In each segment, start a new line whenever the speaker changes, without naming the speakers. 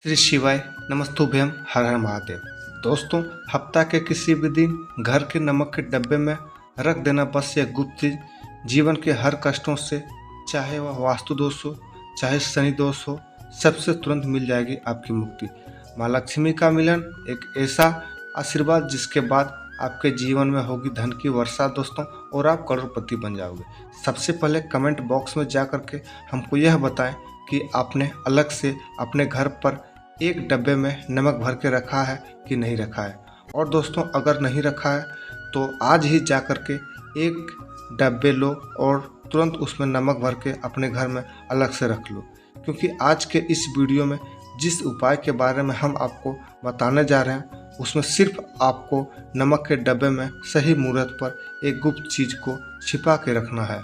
श्री शिवाय नमस्तुभ्यम हर हर महादेव। दोस्तों, हफ्ता के किसी भी दिन घर के नमक के डब्बे में रख देना बस यह गुप्त चीज जीवन के हर कष्टों से, चाहे वह वास्तु दोष हो चाहे शनि दोष हो, सबसे तुरंत मिल जाएगी आपकी मुक्ति। माँ लक्ष्मी का मिलन एक ऐसा आशीर्वाद जिसके बाद आपके जीवन में होगी धन की वर्षा दोस्तों, और आप करोड़पति बन जाओगे। सबसे पहले कमेंट बॉक्स में जा करके हमको यह बताएं कि आपने अलग से अपने घर पर एक डब्बे में नमक भर के रखा है कि नहीं रखा है। और दोस्तों, अगर नहीं रखा है तो आज ही जा कर के एक डब्बे लो और तुरंत उसमें नमक भर के अपने घर में अलग से रख लो, क्योंकि आज के इस वीडियो में जिस उपाय के बारे में हम आपको बताने जा रहे हैं उसमें सिर्फ आपको नमक के डब्बे में सही मुहूर्त पर एक गुप्त चीज़ को छिपा के रखना है,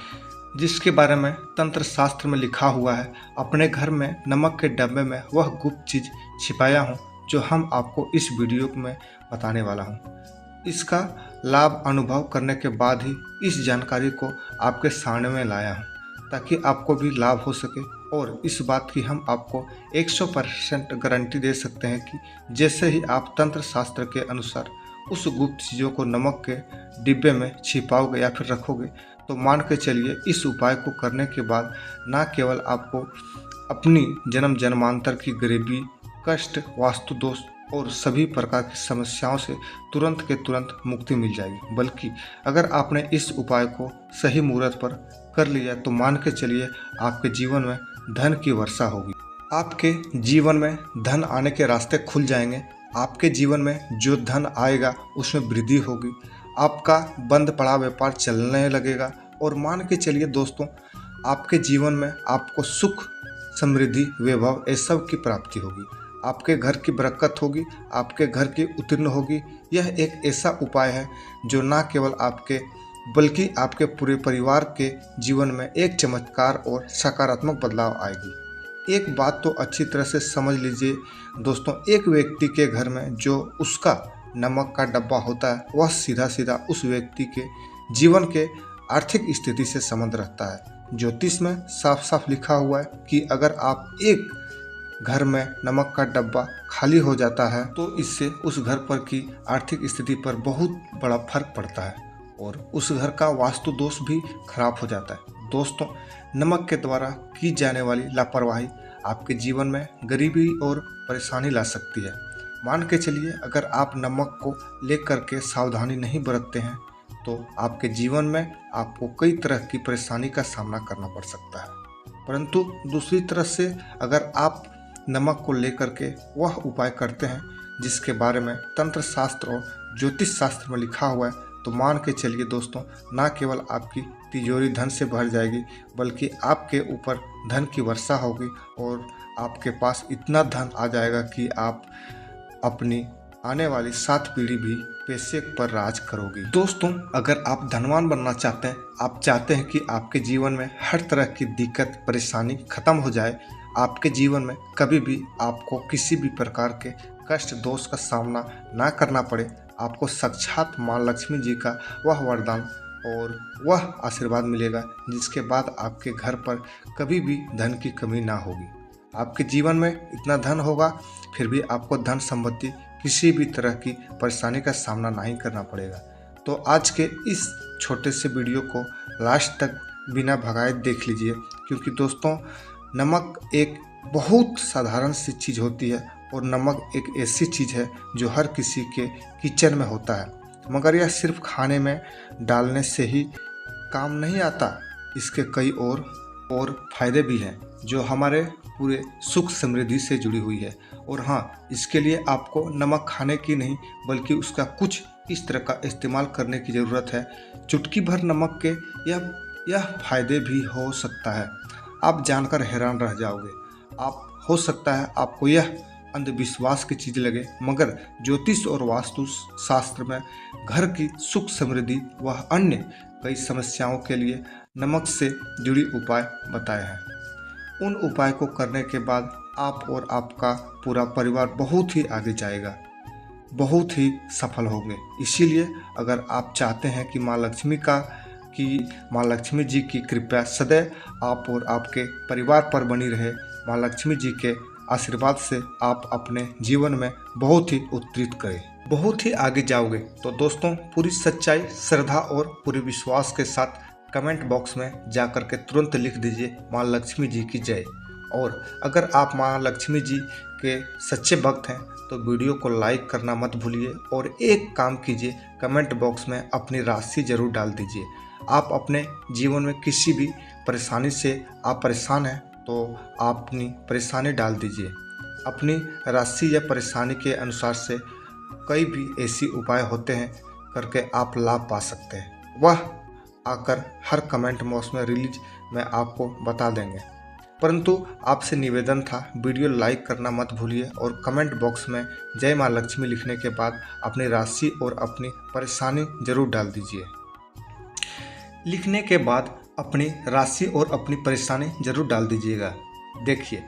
जिसके बारे में तंत्र शास्त्र में लिखा हुआ है। अपने घर में नमक के डब्बे में वह गुप्त चीज़ छिपाया हूँ जो हम आपको इस वीडियो में बताने वाला हूँ। इसका लाभ अनुभव करने के बाद ही इस जानकारी को आपके सामने में लाया हूँ, ताकि आपको भी लाभ हो सके। और इस बात की हम आपको 100% गारंटी दे सकते हैं कि जैसे ही आप तंत्र शास्त्र के अनुसार उस गुप्त चीज़ों को नमक के डिब्बे में छिपाओगे या फिर रखोगे, तो मान के चलिए इस उपाय को करने के बाद न केवल आपको अपनी जन्म जन्मांतर की गरीबी, कष्ट, वास्तु दोष और सभी प्रकार की समस्याओं से तुरंत के तुरंत मुक्ति मिल जाएगी, बल्कि अगर आपने इस उपाय को सही मुहूर्त पर कर लिया तो मान के चलिए आपके जीवन में धन की वर्षा होगी। आपके जीवन में धन आने के रास्ते खुल जाएंगे। आपके जीवन में जो धन आएगा उसमें वृद्धि होगी। आपका बंद पड़ा व्यापार चलने लगेगा। और मान के चलिए दोस्तों, आपके जीवन में आपको सुख, समृद्धि, वैभव ये सब की प्राप्ति होगी। आपके घर की बरकत होगी, आपके घर की उत्तीर्ण होगी। यह एक ऐसा उपाय है जो न केवल आपके बल्कि आपके पूरे परिवार के जीवन में एक चमत्कार और सकारात्मक बदलाव आएगी। एक बात तो अच्छी तरह से समझ लीजिए दोस्तों, एक व्यक्ति के घर में जो उसका नमक का डब्बा होता है वह सीधा सीधा उस व्यक्ति के जीवन के आर्थिक स्थिति से संबंध रखता है। ज्योतिष में साफ साफ लिखा हुआ है कि अगर आप एक घर में नमक का डब्बा खाली हो जाता है तो इससे उस घर पर की आर्थिक स्थिति पर बहुत बड़ा फर्क पड़ता है और उस घर का वास्तु दोष भी खराब हो जाता है। दोस्तों, नमक के द्वारा की जाने वाली लापरवाही आपके जीवन में गरीबी और परेशानी ला सकती है। मान के चलिए अगर आप नमक को लेकर के सावधानी नहीं बरतते हैं तो आपके जीवन में आपको कई तरह की परेशानी का सामना करना पड़ सकता है। परंतु दूसरी तरफ से अगर आप नमक को लेकर के वह उपाय करते हैं जिसके बारे में तंत्र शास्त्र और ज्योतिष शास्त्र में लिखा हुआ है, तो मान के चलिए दोस्तों, ना केवल आपकी तिजोरी धन से भर जाएगी बल्कि आपके ऊपर धन की वर्षा होगी और आपके पास इतना धन आ जाएगा कि आप अपनी आने वाली 7 पीढ़ी भी पैसे पर राज करोगे। दोस्तों, अगर आप धनवान बनना चाहते हैं, आप चाहते हैं कि आपके जीवन में हर तरह की दिक्कत परेशानी खत्म हो जाए, आपके जीवन में कभी भी आपको किसी भी प्रकार के कष्ट दोष का सामना ना करना पड़े, आपको साक्षात माँ लक्ष्मी जी का वह वरदान और वह आशीर्वाद मिलेगा जिसके बाद आपके घर पर कभी भी धन की कमी ना होगी। आपके जीवन में इतना धन होगा फिर भी आपको धन संबंधी किसी भी तरह की परेशानी का सामना नहीं करना पड़ेगा। तो आज के इस छोटे से वीडियो को लास्ट तक बिना भगाए देख लीजिए, क्योंकि दोस्तों नमक एक बहुत साधारण सी चीज़ होती है और नमक एक ऐसी चीज़ है जो हर किसी के किचन में होता है, मगर यह सिर्फ खाने में डालने से ही काम नहीं आता। इसके कई और फायदे भी हैं जो हमारे पूरे सुख समृद्धि से जुड़ी हुई है। और हाँ, इसके लिए आपको नमक खाने की नहीं बल्कि उसका कुछ इस तरह का इस्तेमाल करने की ज़रूरत है। चुटकी भर नमक के यह फायदे भी हो सकता है, आप जानकर हैरान रह जाओगे। आप हो सकता है आपको यह अंधविश्वास की चीज़ लगे, मगर ज्योतिष और वास्तु शास्त्र में घर की सुख समृद्धि व अन्य कई समस्याओं के लिए नमक से जुड़ी उपाय बताए हैं। उन उपाय को करने के बाद आप और आपका पूरा परिवार बहुत ही आगे जाएगा, बहुत ही सफल होंगे। इसीलिए अगर आप चाहते हैं कि माँ लक्ष्मी जी की कृपा सदैव आप और आपके परिवार पर बनी रहे, माँ लक्ष्मी जी के आशीर्वाद से आप अपने जीवन में बहुत ही उत्तीर्ण करें, बहुत ही आगे जाओगे। तो दोस्तों, पूरी सच्चाई, श्रद्धा और पूरे विश्वास के साथ कमेंट बॉक्स में जाकर के तुरंत लिख दीजिए माँ लक्ष्मी जी की जय। और अगर आप माँ लक्ष्मी जी के सच्चे भक्त हैं तो वीडियो को लाइक करना मत भूलिए और एक काम कीजिए, कमेंट बॉक्स में अपनी राशि जरूर डाल दीजिए। आप अपने जीवन में किसी भी परेशानी से आप परेशान हैं तो आप अपनी परेशानी डाल दीजिए। अपनी राशि या परेशानी के अनुसार से कई भी ऐसी उपाय होते हैं करके आप लाभ पा सकते हैं, वह आकर हर कमेंट बॉक्स में रिलीज में आपको बता देंगे। परंतु आपसे निवेदन था, वीडियो लाइक करना मत भूलिए और कमेंट बॉक्स में जय माँ लक्ष्मी लिखने के बाद अपनी राशि और अपनी परेशानी जरूर डाल दीजिए। लिखने के बाद अपनी राशि और अपनी परेशानी जरूर डाल दीजिएगा। देखिए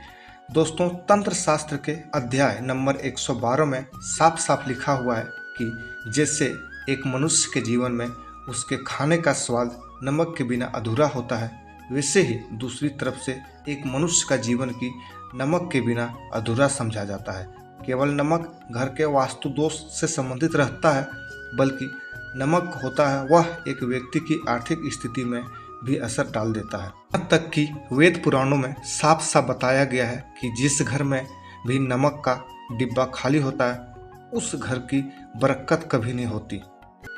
दोस्तों, तंत्र शास्त्र के अध्याय नंबर 112 में साफ साफ लिखा हुआ है कि जैसे एक मनुष्य के जीवन में उसके खाने का स्वाद नमक के बिना अधूरा होता है, वैसे ही दूसरी तरफ से एक मनुष्य का जीवन की नमक के बिना अधूरा समझा जाता है। केवल नमक घर के वास्तु दोष से संबंधित रहता है, बल्कि नमक होता है वह एक व्यक्ति की आर्थिक स्थिति में भी असर डाल देता है। यहाँ तक कि वेद पुराणों में साफ साफ बताया गया है कि जिस घर में भी नमक का डिब्बा खाली होता है उस घर की बरकत कभी नहीं होती।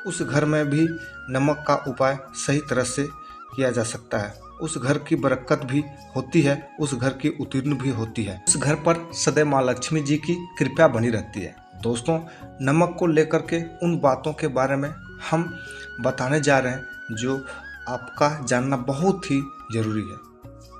उस घर में भी नमक का उपाय सही तरह से किया जा सकता है, उस घर की बरकत भी होती है, उस घर की उत्तीर्ण भी होती है, उस घर पर सदैव माँ लक्ष्मी जी की कृपा बनी रहती है। दोस्तों, नमक को लेकर के उन बातों के बारे में हम बताने जा रहे हैं जो आपका जानना बहुत ही जरूरी है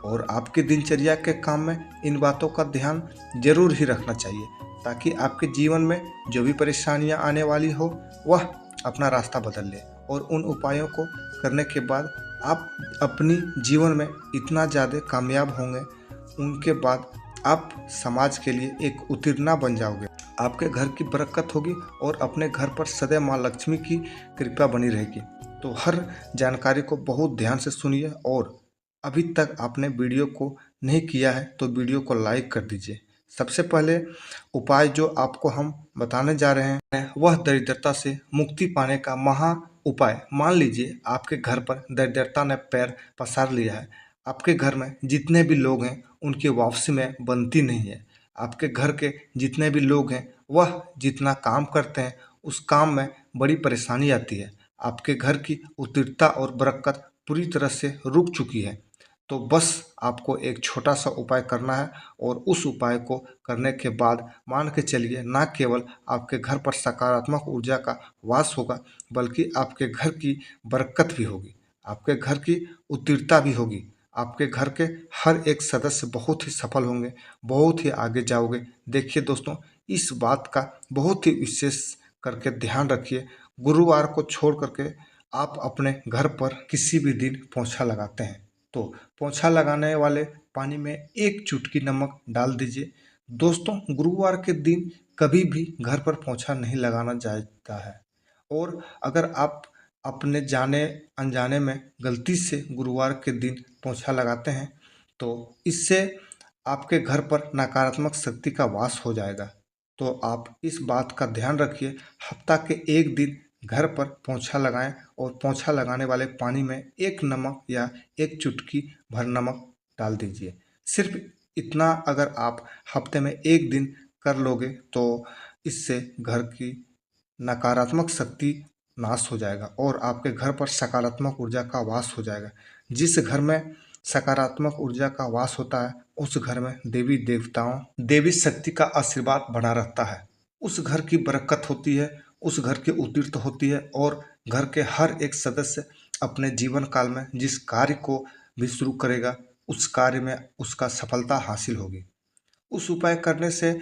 और आपकी दिनचर्या के काम में इन बातों का ध्यान जरूर ही रखना चाहिए, ताकि आपके जीवन में जो भी परेशानियां आने वाली हो वह अपना रास्ता बदल ले। और उन उपायों को करने के बाद आप अपनी जीवन में इतना ज़्यादा कामयाब होंगे, उनके बाद आप समाज के लिए एक उत्तीर्ण बन जाओगे। आपके घर की बरकत होगी और अपने घर पर सदैव माँ लक्ष्मी की कृपा बनी रहेगी। तो हर जानकारी को बहुत ध्यान से सुनिए और अभी तक आपने वीडियो को नहीं किया है तो वीडियो को लाइक कर दीजिए। सबसे पहले उपाय जो आपको हम बताने जा रहे हैं वह दरिद्रता से मुक्ति पाने का महा उपाय। मान लीजिए आपके घर पर दरिद्रता ने पैर पसार लिया है, आपके घर में जितने भी लोग हैं उनकी वापसी में बनती नहीं है, आपके घर के जितने भी लोग हैं वह जितना काम करते हैं उस काम में बड़ी परेशानी आती है, आपके घर की उत्तीर्णता और बरकत पूरी तरह से रुक चुकी है। तो बस आपको एक छोटा सा उपाय करना है और उस उपाय को करने के बाद मान के चलिए न केवल आपके घर पर सकारात्मक ऊर्जा का वास होगा, बल्कि आपके घर की बरकत भी होगी, आपके घर की उत्तीर्णता भी होगी, आपके घर के हर एक सदस्य बहुत ही सफल होंगे, बहुत ही आगे जाओगे। देखिए दोस्तों, इस बात का बहुत ही विशेष करके ध्यान रखिए। गुरुवार को छोड़ करके आप अपने घर पर किसी भी दिन पोंछा लगाते हैं तो पोंछा लगाने वाले पानी में एक चुटकी नमक डाल दीजिए। दोस्तों, गुरुवार के दिन कभी भी घर पर पोंछा नहीं लगाना जाता है और अगर आप अपने जाने अनजाने में गलती से गुरुवार के दिन पोंछा लगाते हैं तो इससे आपके घर पर नकारात्मक शक्ति का वास हो जाएगा। तो आप इस बात का ध्यान रखिए, हफ्ता के एक दिन घर पर पोंछा लगाएं और पोंछा लगाने वाले पानी में एक नमक या एक चुटकी भर नमक डाल दीजिए। सिर्फ इतना अगर आप हफ्ते में एक दिन कर लोगे तो इससे घर की नकारात्मक शक्ति नाश हो जाएगा और आपके घर पर सकारात्मक ऊर्जा का वास हो जाएगा। जिस घर में सकारात्मक ऊर्जा का वास होता है उस घर में देवी देवताओं, देवी शक्ति का आशीर्वाद बना रहता है, उस घर की बरकत होती है, उस घर की उत्तीर्ण होती है और घर के हर एक सदस्य अपने जीवन काल में जिस कार्य को भी शुरू करेगा उस कार्य में उसका सफलता हासिल होगी। उस उपाय करने से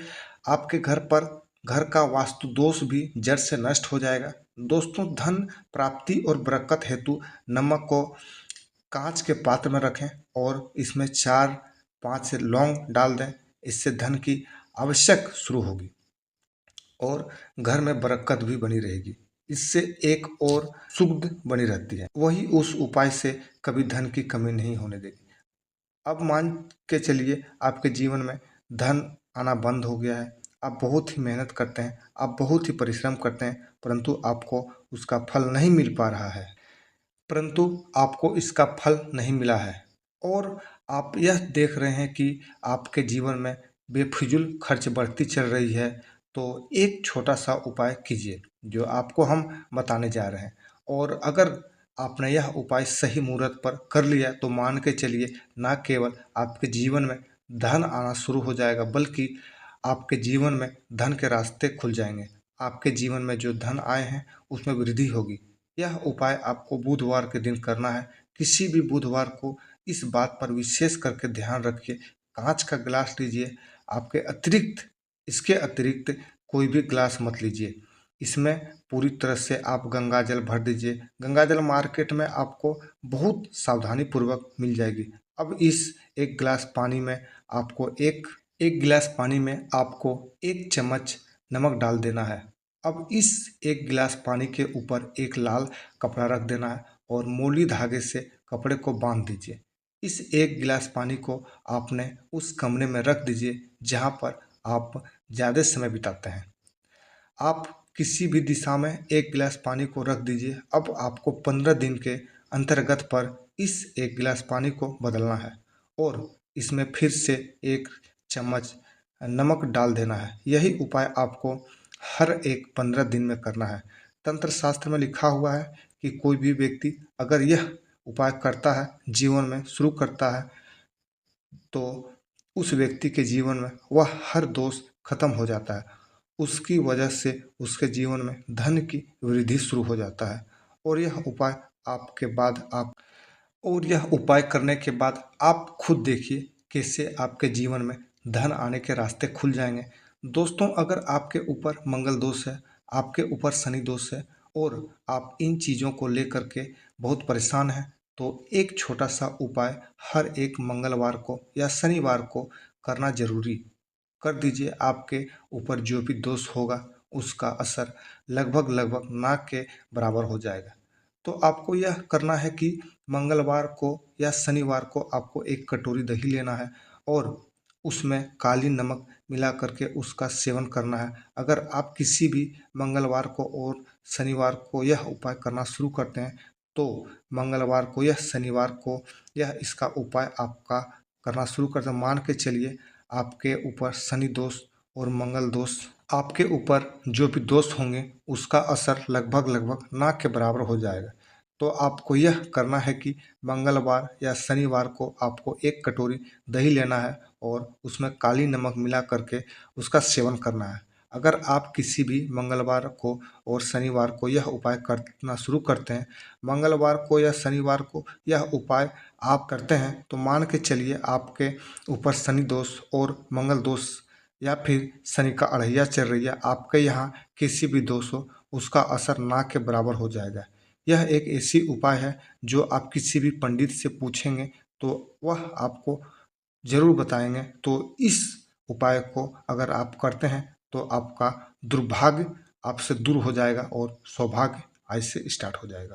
आपके घर पर घर का वास्तु दोष भी जड़ से नष्ट हो जाएगा। दोस्तों, धन प्राप्ति और बरकत हेतु नमक को कांच के पात्र में रखें और इसमें 4-5 से लौंग डाल दें, इससे धन की आवश्यक शुरू होगी और घर में बरकत भी बनी रहेगी। इससे एक और सुगंध बनी रहती है, वही उस उपाय से कभी धन की कमी नहीं होने देगी। अब मान के चलिए आपके जीवन में धन आना बंद हो गया है। आप बहुत ही मेहनत करते हैं, आप बहुत ही परिश्रम करते हैं, परंतु आपको उसका फल नहीं मिल पा रहा है। परंतु आपको इसका फल नहीं मिला है और आप यह देख रहे हैं कि आपके जीवन में बेफिजूल खर्च बढ़ती चल रही है, तो एक छोटा सा उपाय कीजिए जो आपको हम बताने जा रहे हैं। और अगर आपने यह उपाय सही मुहूर्त पर कर लिया तो मान के चलिए, ना केवल आपके जीवन में धन आना शुरू हो जाएगा, बल्कि आपके जीवन में धन के रास्ते खुल जाएंगे। आपके जीवन में जो धन आए हैं उसमें वृद्धि होगी। यह उपाय आपको बुधवार के दिन करना है। किसी भी बुधवार को इस बात पर विशेष करके ध्यान रखिए, कांच का गिलास लीजिए। आपके अतिरिक्त इसके अतिरिक्त कोई भी गिलास मत लीजिए। इसमें पूरी तरह से आप गंगा जल भर दीजिए। गंगा जल मार्केट में आपको बहुत सावधानी पूर्वक मिल जाएगी। अब इस एक गिलास पानी में आपको एक गिलास पानी में आपको 1 चम्मच नमक डाल देना है। अब इस एक गिलास पानी के ऊपर एक लाल कपड़ा रख देना है और मोली धागे से कपड़े को बांध दीजिए। इस एक गिलास पानी को आपने उस कमरे में रख दीजिए जहाँ पर आप ज़्यादा समय बिताते हैं। आप किसी भी दिशा में एक गिलास पानी को रख दीजिए। अब आपको 15 दिन के अंतर्गत पर इस एक गिलास पानी को बदलना है और इसमें फिर से 1 चम्मच नमक डाल देना है। यही उपाय आपको हर एक 15 दिन में करना है। तंत्र शास्त्र में लिखा हुआ है कि कोई भी व्यक्ति अगर यह उपाय करता है, जीवन में शुरू करता है, तो उस व्यक्ति के जीवन में वह हर दोष खत्म हो जाता है। उसकी वजह से उसके जीवन में धन की वृद्धि शुरू हो जाता है। और यह उपाय आपके बाद आप और यह उपाय करने के बाद आप खुद देखिए कैसे आपके जीवन में धन आने के रास्ते खुल जाएंगे। दोस्तों, अगर आपके ऊपर मंगल दोष है, आपके ऊपर शनि दोष है और आप इन चीज़ों को लेकर के बहुत परेशान हैं, तो एक छोटा सा उपाय हर एक मंगलवार को या शनिवार को करना जरूरी कर दीजिए। आपके ऊपर जो भी दोष होगा उसका असर लगभग लगभग ना के बराबर हो जाएगा। तो आपको यह करना है कि मंगलवार को या शनिवार को आपको 1 कटोरी दही लेना है और उसमें काली नमक मिला करके उसका सेवन करना है। अगर आप किसी भी मंगलवार को और शनिवार को यह उपाय करना शुरू करते हैं, तो मंगलवार को या शनिवार को यह इसका उपाय आपका करना शुरू करते हैं, मान के चलिए आपके ऊपर शनि दोष और मंगल दोष, आपके ऊपर जो भी दोष होंगे उसका असर लगभग लगभग ना के बराबर हो जाएगा। तो आपको यह करना है कि मंगलवार या शनिवार को आपको 1 कटोरी दही लेना है और उसमें काली नमक मिला करके उसका सेवन करना है। अगर आप किसी भी मंगलवार को और शनिवार को यह उपाय करना शुरू करते हैं, मंगलवार को या शनिवार को यह उपाय आप करते हैं, तो मान के चलिए आपके ऊपर शनि दोष और मंगल दोष या फिर शनि का अढ़ैया चल रही है, आपके यहाँ किसी भी दोष हो उसका असर ना के बराबर हो जाएगा। यह एक ऐसी उपाय है जो आप किसी भी पंडित से पूछेंगे तो वह आपको ज़रूर बताएंगे। तो इस उपाय को अगर आप करते हैं तो आपका दुर्भाग्य आपसे दूर हो जाएगा और सौभाग्य आज से स्टार्ट हो जाएगा।